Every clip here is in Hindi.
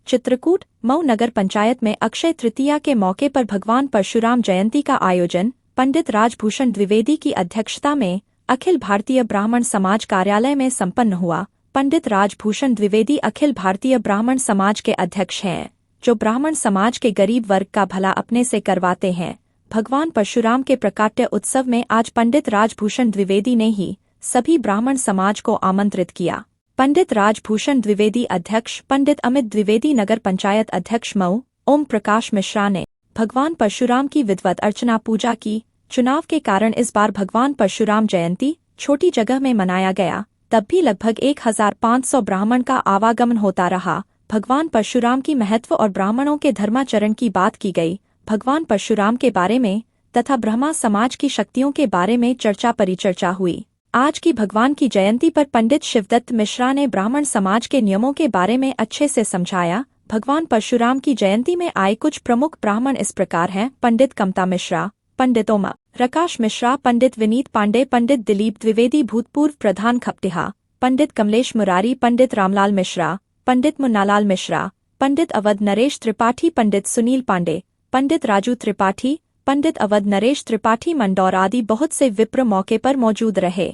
चित्रकूट मऊ नगर पंचायत में अक्षय तृतीया के मौके पर भगवान परशुराम जयंती का आयोजन पंडित राजभूषण द्विवेदी की अध्यक्षता में अखिल भारतीय ब्राह्मण समाज कार्यालय में संपन्न हुआ। पंडित राजभूषण द्विवेदी अखिल भारतीय ब्राह्मण समाज के अध्यक्ष हैं, जो ब्राह्मण समाज के गरीब वर्ग का भला अपने से करवाते हैं। भगवान परशुराम के प्रकाट्य उत्सव में आज पंडित राजभूषण द्विवेदी ने ही सभी ब्राह्मण समाज को आमंत्रित किया। पंडित राजभूषण द्विवेदी अध्यक्ष पंडित अमित द्विवेदी, नगर पंचायत अध्यक्ष मऊ ओम प्रकाश मिश्रा ने भगवान परशुराम की विधिवत अर्चना पूजा की। चुनाव के कारण इस बार भगवान परशुराम जयंती छोटी जगह में मनाया गया, तब भी लगभग 1500 ब्राह्मण का आवागमन होता रहा। भगवान परशुराम की महत्व और ब्राह्मणों के धर्माचरण की बात की गई। भगवान परशुराम के बारे में तथा ब्रह्मा समाज की शक्तियों के बारे में चर्चा परिचर्चा हुई। आज की भगवान की जयंती पर पंडित शिवदत्त मिश्रा ने ब्राह्मण समाज के नियमों के बारे में अच्छे से समझाया। भगवान परशुराम की जयंती में आए कुछ प्रमुख ब्राह्मण इस प्रकार हैं: पंडित कमता मिश्रा, पंडित ओम प्रकाश मिश्रा, पंडित विनीत पांडे, पंडित दिलीप द्विवेदी भूतपूर्व प्रधान खपटिहा, पंडित कमलेश मुरारी, पंडित रामलाल मिश्रा, पंडित मुन्नालाल मिश्रा, पंडित अवध नरेश त्रिपाठी, पंडित सुनील पांडे, पंडित राजू त्रिपाठी, पंडित अवध नरेश त्रिपाठी मंडौर आदि बहुत से विप्र मौके पर मौजूद रहे।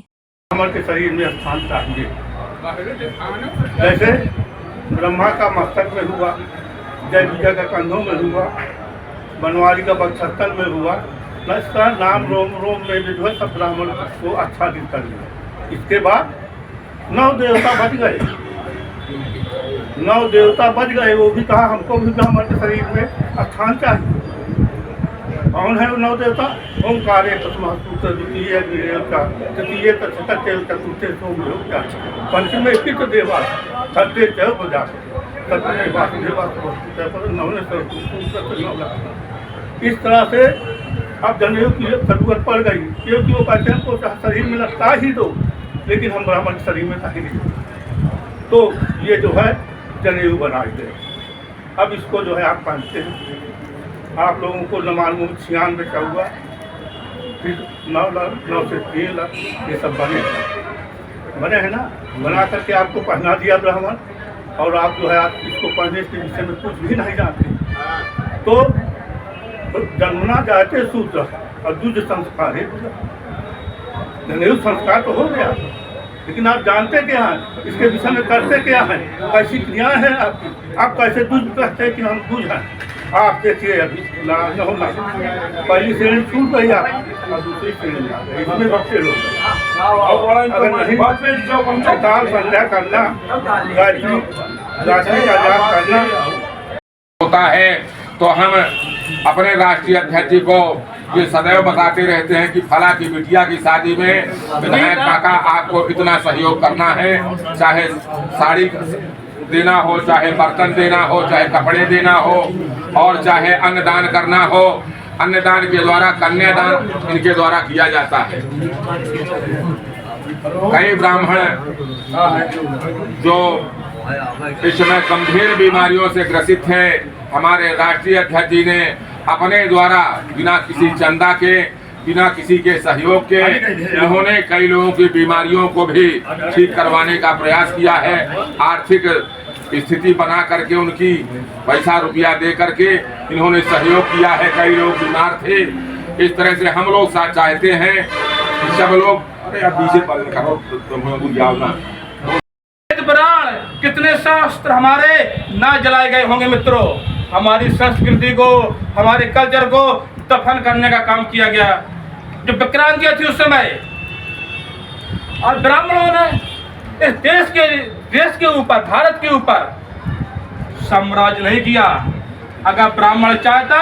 हमारे शरीर में स्थान चाहिए, जैसे ब्रह्मा का मस्तक में हुआ, जय विजय का कंधों में हुआ, बनवारी का बक्षस्थल में हुआ, इसका नाम रोम रोम में भी जो है सब ब्राह्मण को अच्छा दिखता है। इसके बाद 9 देवता बच गए, 9 देवता बच गए। वो भी कहा हमको भी ब्राह्मण के शरीर में स्थान चाहिए। कौन है वो 9 देवता? ओंकार द्वितीय तृतीय चतुर्थे सोम्योक्ता पंचमे पित देवा सत्य प्रजा सत्य वासुदेवा। इस तरह से अब जनेऊ की जरूरत पड़ गई, क्योंकि वो कहते हैं तो शरीर में लगता ही दो, लेकिन हम ब्राह्मण के शरीर में कहीं नहीं। तो ये जो है जनेऊ बनाए गए। अब इसको जो है आप पहनते हैं। आप लोगों को नमालूम 96 का हुआ, फिर 9 लाख 9 से 3 लाख ये सब बने हैं ना। बना करके आपको पहना दिया ब्राह्मण, और आप जो है आप इसको पढ़ने के विषय में कुछ भी नहीं जानते। तो जन्मना जाते सूत्र और दूज संस्कार है। जनेऊ संस्कार तो हो गया, लेकिन आप जानते क्या हैं, इसके विषय में करते क्या हैं, कैसी क्रियाएं हैं आपकी। आप कैसे दूज कहते हैं कि हम दूज हैं। आप देखिए अभी पहली श्रेणी छूट गई आप, और दूसरी श्रेणी आ गई, इसमें बच्चे लोग अगर नहीं सकाल संध्या करना, गायत्री का जाप करना होता है, तो हम अपने राष्ट्रीय अध्यक्ष जी को ये सदैव बताते रहते हैं कि फला की बिटिया की शादी में विधायक काका आपको इतना सहयोग करना है, चाहे साड़ी देना हो, चाहे बर्तन देना हो, चाहे कपड़े देना हो, और चाहे अन्नदान करना हो। अन्नदान के द्वारा कन्यादान इनके द्वारा किया जाता है। कई ब्राह्मण जो इस समय गंभीर बीमारियों से ग्रसित है, हमारे राष्ट्रीय अध्यक्ष जी ने अपने द्वारा बिना किसी चंदा के, बिना किसी के सहयोग के, इन्होंने कई लोगों की बीमारियों को भी ठीक करवाने का प्रयास किया है। आर्थिक स्थिति बना करके उनकी पैसा रुपया दे करके इन्होंने सहयोग किया है। कई लोग बीमार थे। इस तरह से हम लोग साथ चाहते हैं कि सब लोग, अरे आप पीछे पल करो कितने शास्त्र हमारे ना जलाए गए होंगे मित्रों। हमारी संस्कृति को, हमारे कल्चर को दफन करने का काम किया गया। जो विक्रांतियां थी उस समय, और ब्राह्मणों ने इस देश के ऊपर, भारत के ऊपर साम्राज्य नहीं किया। अगर ब्राह्मण चाहता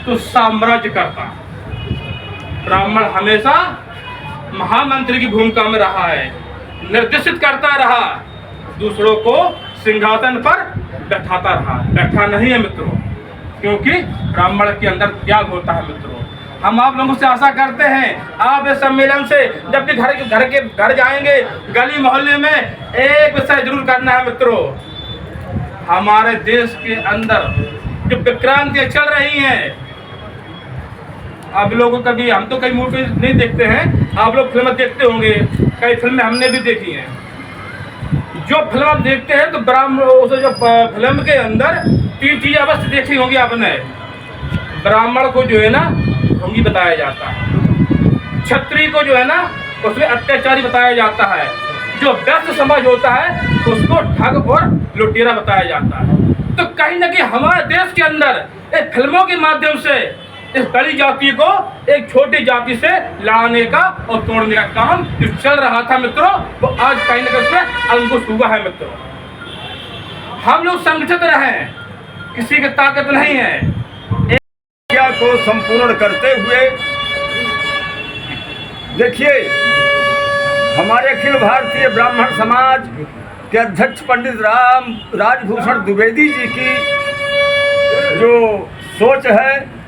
तो साम्राज्य करता। ब्राह्मण हमेशा महामंत्री की भूमिका में रहा है, निर्देशित करता रहा, दूसरों को सिंहासन पर बैठाता रहा। बैठा नहीं है मित्रों, क्योंकि ब्राह्मण के अंदर त्याग होता है मित्रों। हम आप लोगों से आशा करते हैं, आप इस सम्मेलन से जब भी घर जाएंगे, गली मोहल्ले में एक विषय जरूर करना है मित्रों। हमारे देश के अंदर जो विक्रांतियां चल रही हैं, आप लोगों कभी, हम तो कई मूवी नहीं देखते हैं, आप लोग फिल्म देखते होंगे, कई फिल्में हमने भी देखी हैं। जो फिल्म आप देखते हैं तो ब्राह्मण जो फिल्म के अंदर 3 चीजें अवश्य देखी होंगी आपने। ब्राह्मण को जो है ना ढोंगी बताया जाता है, क्षत्रिय को जो है ना उसमें अत्याचारी बताया जाता है, जो व्यस्त समाज होता है उसको ठग और लुटेरा बताया जाता है। तो कहीं ना कहीं हमारे देश के अंदर एक फिल्मों के माध्यम से इस बड़ी जाति को एक छोटी जाति से लड़ाने का और तोड़ने का काम जो चल रहा था मित्रों, वो आज कहीं ना कहीं उसमें अंकुश हुआ है मित्रों। हम लोग संगठित रहे, किसी की ताकत नहीं है। को संपूर्ण करते हुए देखिए, हमारे अखिल भारतीय ब्राह्मण समाज के अध्यक्ष पंडित राजभूषण द्विवेदी जी की जो सोच है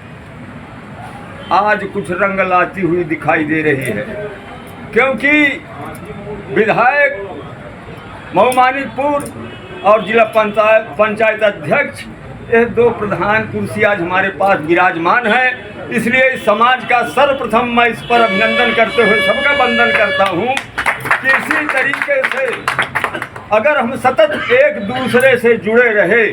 आज कुछ रंग लाती हुई दिखाई दे रही है, क्योंकि विधायक मऊमानिकपुर और जिला पंचायत अध्यक्ष, ये 2 प्रधान कुर्सी आज हमारे पास विराजमान है। इसलिए इस समाज का सर्वप्रथम मैं इस पर अभिनंदन करते हुए सबका वंदन करता हूँ कि इसी तरीके से अगर हम सतत एक दूसरे से जुड़े रहे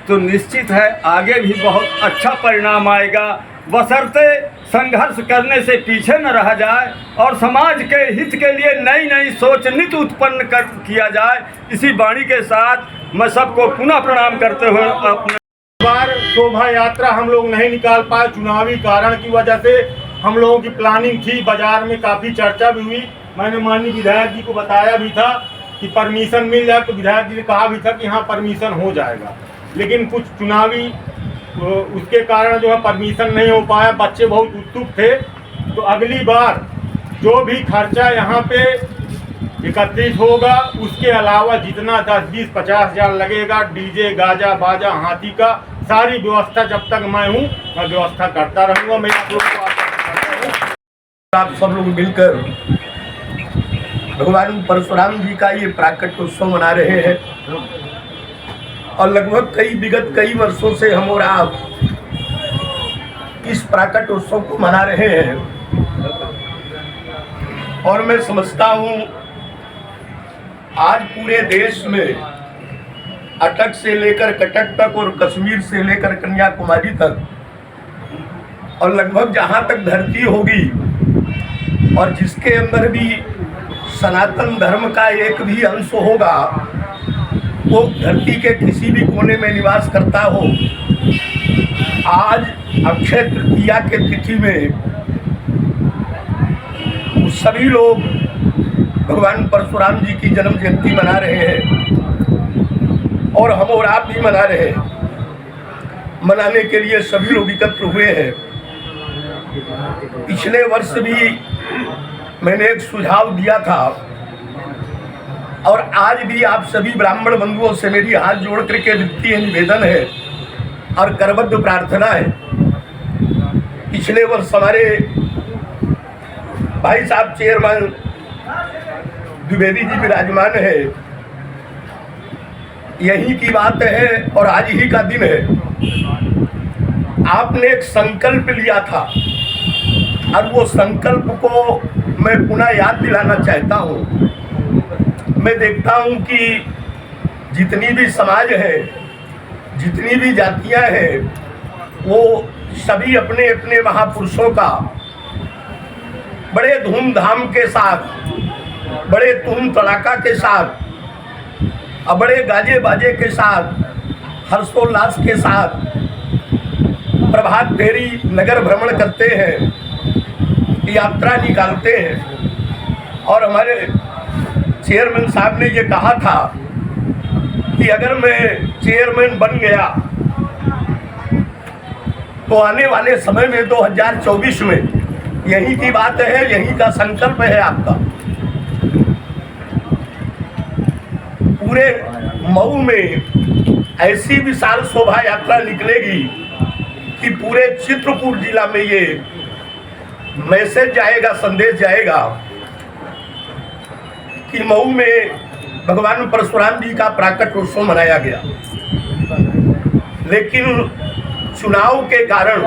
तो निश्चित है आगे भी बहुत अच्छा परिणाम आएगा, बशर्ते संघर्ष करने से पीछे न रहा जाए और समाज के हित के लिए नई नई सोच नित उत्पन्न किया जाए। इसी वाणी के साथ मैं सबको पुनः प्रणाम करते हुए अपने बार शोभा यात्रा हम लोग नहीं निकाल पाए, चुनावी कारण की वजह से। हम लोगों की प्लानिंग थी, बाजार में काफ़ी चर्चा भी हुई, मैंने माननीय विधायक जी को बताया भी था कि परमिशन मिल जाए, तो विधायक जी ने कहा भी था कि हाँ परमिशन हो जाएगा, लेकिन कुछ चुनावी उसके कारण जो है परमिशन नहीं हो पाया। बच्चे बहुत उत्सुक थे, तो अगली बार जो भी खर्चा यहाँ पे एकत्रित होगा उसके अलावा जितना 10, 20, 50 हज़ार लगेगा, डीजे गाजा बाजा हाथी का सारी व्यवस्था जब तक मैं हूँ मैं व्यवस्था करता रहूँगा। मैं आप लोग को आप सब लोग मिलकर भगवान परशुराम जी का ये प्राकट्य उत्सव मना रहे हैं और लगभग विगत कई वर्षों से हम और आप इस प्राकट्य उत्सव को मना रहे हैं। और मैं समझता हूँ आज पूरे देश में अटक से लेकर कटक तक और कश्मीर से लेकर कन्याकुमारी तक और लगभग जहाँ तक धरती होगी और जिसके अंदर भी सनातन धर्म का एक भी अंश होगा, वो धरती के किसी भी कोने में निवास करता हो, आज अक्षय तृतीया के तिथि में सभी लोग भगवान परशुराम जी की जन्म जयंती मना रहे हैं और हम और आप भी मना रहे हैं। मनाने के लिए सभी लोग एकत्र हुए हैं। पिछले वर्ष भी मैंने एक सुझाव दिया था और आज भी आप सभी ब्राह्मण बंधुओं से मेरी हाथ जोड़ करके विनती निवेदन है और करबद्ध प्रार्थना है। पिछले वर्ष हमारे भाई साहब चेयरमैन द्विवेदी जी विराजमान है, यही की बात है और आज ही का दिन है। आपने एक संकल्प लिया था और वो संकल्प को मैं पुनः याद दिलाना चाहता हूँ। मैं देखता हूँ कि जितनी भी समाज है, जितनी भी जातियाँ हैं, वो सभी अपने अपने महापुरुषों का बड़े धूमधाम के साथ, बड़े धूम तड़ाका के साथ और बड़े गाजे बाजे के साथ, हर्षोल्लास के साथ प्रभात फेरी नगर भ्रमण करते हैं, यात्रा निकालते हैं। और हमारे चेयरमैन साहब ने ये कहा था कि अगर मैं चेयरमैन बन गया तो आने वाले समय में 2024 में, यही की बात है, यही का संकल्प है आपका, पूरे मऊ में ऐसी विशाल शोभा यात्रा निकलेगी कि पूरे चित्रकूट जिला में ये मैसेज जाएगा, संदेश जाएगा कि मऊ में भगवान परशुराम जी का प्राकट्य उत्सव मनाया गया। लेकिन चुनाव के कारण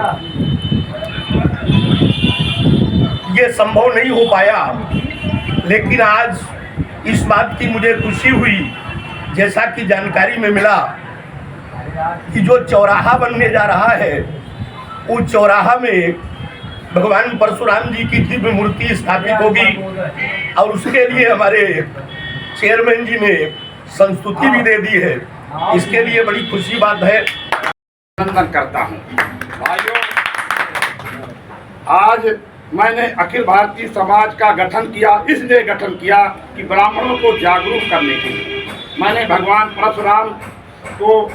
ये संभव नहीं हो पाया। लेकिन आज इस बात की मुझे खुशी हुई, जैसा कि जानकारी में मिला कि जो चौराहा बनने जा रहा है, उस चौराहा में भगवान परशुराम जी की दिव्य मूर्ति स्थापित होगी और उसके लिए हमारे चेयरमैन जी ने संस्तुति भी दे दी है। इसके लिए बड़ी खुशी बात है। अभिनंदन करता हूँ भाइयों। आज मैंने अखिल भारतीय समाज का गठन किया, इसलिए गठन किया कि ब्राह्मणों को जागरूक करने के लिए। मैंने भगवान परशुराम को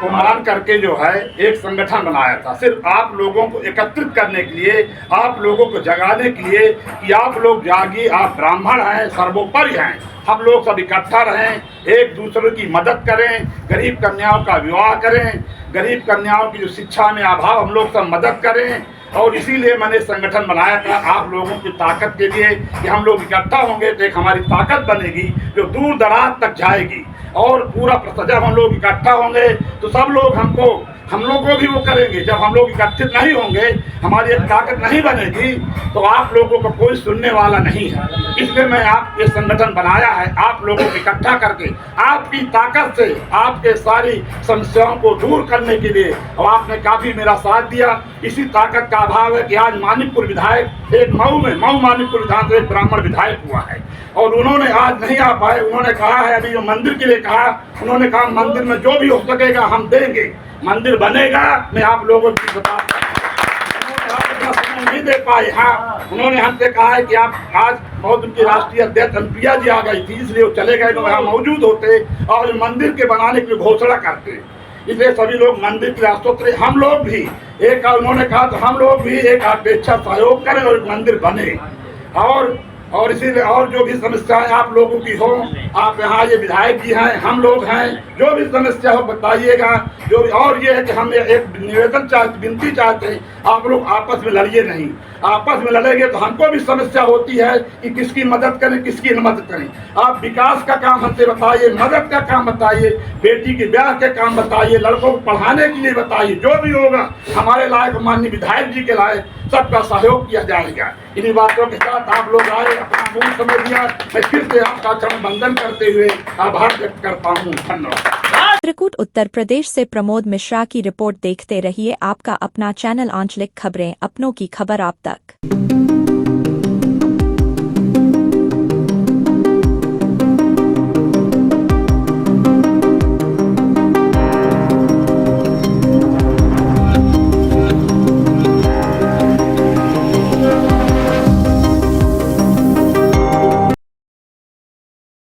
मान करके जो है एक संगठन बनाया था, सिर्फ आप लोगों को एकत्रित करने के लिए, आप लोगों को जगाने के लिए कि आप लोग जागिए, आप ब्राह्मण हैं, सर्वोपरि हैं, हम लोग सब इकट्ठा रहें, एक दूसरे की मदद करें, गरीब कन्याओं का विवाह करें, गरीब कन्याओं की जो शिक्षा में अभाव हम लोग सब मदद करें। और इसीलिए मैंने संगठन बनाया था आप लोगों की ताकत के लिए कि हम लोग इकट्ठा होंगे तो एक हमारी ताकत बनेगी जो दूर दराज तक जाएगी। और पूरा जब हम लोग इकट्ठा होंगे तो सब लोग हम लोग को भी वो करेंगे। जब हम लोग इकट्ठित नहीं होंगे, हमारी एक ताकत नहीं बनेगी, तो आप लोगों को कोई सुनने वाला नहीं है। इसलिए मैं आप ये संगठन बनाया है, आप लोगों को इकट्ठा करके आपकी ताकत से आपके सारी समस्याओं को दूर करने के लिए। और आपने काफ़ी मेरा साथ दिया। इसी ताकत का अभाव है कि आज मानिकपुर विधायक एक मऊ मानिकपुर विधान से एक ब्राह्मण विधायक हुआ है और उन्होंने आज नहीं आ पाए। उन्होंने कहा है, अभी जो मंदिर के लिए कहा, उन्होंने कहा मंदिर में जो भी हो सकेगा हम देंगे, मंदिर बनेगा। मैं आप लोगों की बता समय नहीं दे पाए। हाँ, उन्होंने हमसे कहा है कि आप आज बहुत उनकी राष्ट्रीय अध्यक्ष अनुप्रिया जी आ गई थी, इसलिए वो चले गए, तो यहाँ मौजूद होते और मंदिर के बनाने की घोषणा करते। इसलिए सभी लोग मंदिर की राष्ट्रोत्तर, हम लोग भी एक, उन्होंने कहा तो हम लोग भी एक अपेक्षा सहयोग करें और मंदिर बने। और इसीलिए और जो भी समस्याएं आप लोगों की हो, आप यहाँ ये विधायक जी हैं, हम लोग हैं, जो भी समस्या हो बताइएगा। जो और ये है कि हम एक निवेदन विनती चाहते हैं, आप लोग आपस में लड़िए नहीं। आपस में लड़ेंगे तो हमको भी समस्या होती है कि किसकी मदद करें, किसकी न मदद करें। आप विकास का काम हमसे बताइए, मदद का काम बताइए, बेटी के ब्याह के काम बताइए, लड़कों को पढ़ाने के लिए बताइए। जो भी होगा हमारे लायक, माननीय विधायक जी के लायक सबका सहयोग किया जाएगा। इन्हीं बातों के साथ आप लोग आए, अपना मूल समय दिया। मैं फिर से आपका चरण वंदन करते हुए आभार व्यक्त करता हूँ। धन्यवाद। चित्रकूट उत्तर प्रदेश से प्रमोद मिश्रा की रिपोर्ट देखते रहिए आपका अपना चैनल आंचलिक खबरें, अपनों की खबर आप तक।